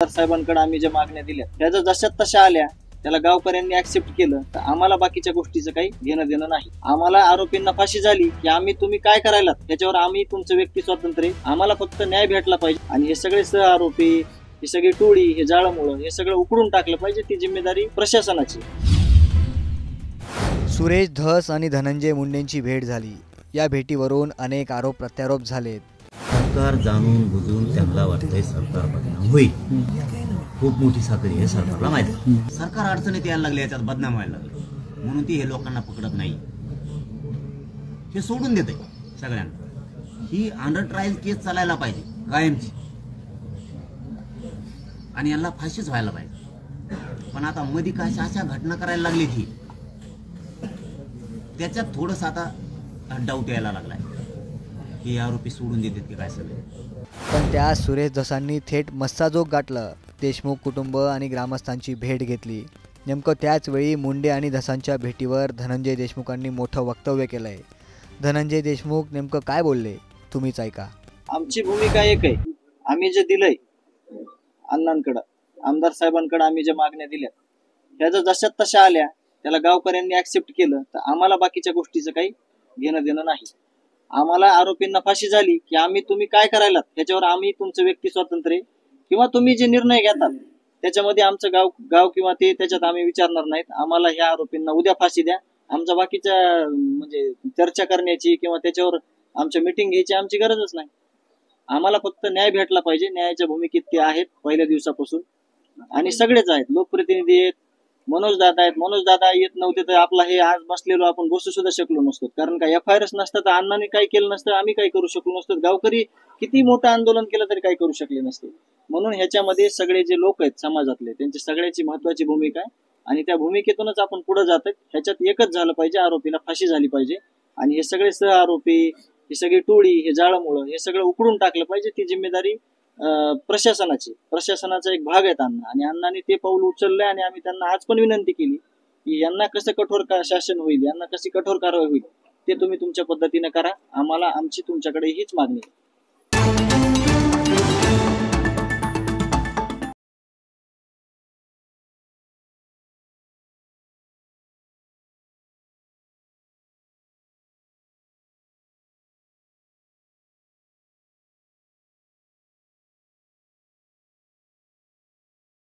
साहेबांकडे आम्ही ज्या मागण्या दिल्या त्या जर जशात तशा आल्या त्याला गावकऱ्यांनी ऍक्सेप्ट केलं तर आम्हाला बाकीच्या गोष्टीचं काही घेणं देणं नाही। आम्हाला आरोपींना फाशी झाली की आम्ही तुम्ही काय करायला त्याच्यावर आम्ही तुमचं व्यक्ती स्वातंत्र्य, आम्हाला फक्त न्याय भेटला पाहिजे। आणि हे सगळे सह आरोपी, ही सगळी टोळी, हे जाळमुळं हे सगळं उकडून टाकलं पाहिजे, ती जिम्मेदारी प्रशासनाची। सुरेश धस आणि धनंजय मुंडेंची भेट झाली। या भेटीवरून अनेक आरोप प्रत्यारोप झालेत। सरकार जाणून बुजून त्यांना वाटतंय सरकार बदनाम होईल, खूप मोठी साखळी आहे सरकारला माहिती आहे। सरकार अडचणीत यायला लागले, याच्यात बदनाम व्हायला लागले, म्हणून ती हे लोकांना पकडत नाही, हे सोडून देते सगळ्यांना। ही अंडर ट्रायल केस चालायला पाहिजे कायमची आणि यांना फाशीच व्हायला पाहिजे। पण आता मध्ये काय अशा घटना करायला लागली ती त्याच्यात थोडंस आता डाऊट यायला लागलाय की आरोपी सोडून देतात की काय सगळे। पण त्या सुरेश धसांनी थेट मस्साजोग गाठलं। देशमुख कुटुंब आणि ग्रामस्थांची भेट घेतली। नेमकं त्याच वेळी मुंडे आणि धसांच्या भेटीवर धनंजय देशमुखांनी मोठं वक्तव्य केलंय। धनंजय देशमुख नेमकं काय बोलले तुम्हीच ऐका। आमची भूमिका एक आहे, आम्ही जे दिलंय अण्णांकडे, आमदार साहेबांकडे आम्ही ज्या मागण्या दिल्या त्या जर जशात तशा आल्या त्याला गावकऱ्यांनी ऍक्सेप्ट केलं तर आम्हाला बाकीच्या गोष्टीचं काही घेणं देणं नाही। आम्हाला आरोपींना फाशी झाली की आम्ही तुम्ही काय करायला त्याच्यावर आम्ही तुमचं व्यक्ती स्वातंत्र्य किंवा तुम्ही जे निर्णय घेतात त्याच्यामध्ये आमचं गाव किंवा ते त्याच्यात आम्ही विचारणार नाहीत। आम्हाला ह्या आरोपींना उद्या फाशी द्या, आमच्या बाकीच्या म्हणजे चर्चा करण्याची किंवा त्याच्यावर आमच्या मीटिंग घ्यायची आमची गरजच नाही। आम्हाला फक्त न्याय भेटला पाहिजे। न्यायाच्या भूमिकेत ते आहेत पहिल्या दिवसापासून आणि सगळेच आहेत, लोकप्रतिनिधी आहेत, मनोज दादा आहेत। मनोज दादा येत नव्हते तर आपला हे आज बसलेलो आपण बसू सुद्धा शकलो नसतो, कारण का FIRच नसतं तर अण्णांनी काय केलं नसतं, आम्ही काय करू शकलो नसतो, गावकरी किती मोठं आंदोलन केलं तरी काही करू शकले नसते। म्हणून ह्याच्यामध्ये सगळे जे लोक आहेत समाजातले त्यांची सगळ्याची महत्वाची भूमिका आहे आणि त्या भूमिकेतूनच आपण पुढे जात आहेत। ह्याच्यात एकच झालं पाहिजे, आरोपीला फाशी झाली पाहिजे आणि हे सगळे सह आरोपी, ही सगळी टोळी, हे जाळमुळं हे सगळं उकडून टाकलं पाहिजे, ती जिम्मेदारी प्रशासनाचा एक भाग आहेत अण्णा, आणि अण्णांनी ते पाऊल उचललंय आणि आम्ही त्यांना आज पण विनंती केली की यांना कसं कठोर शासन होईल, यांना कशी कठोर कारवाई होईल ते तुम्ही तुमच्या पद्धतीने करा। आम्हाला आमची तुमच्याकडे हीच मागणी आहे।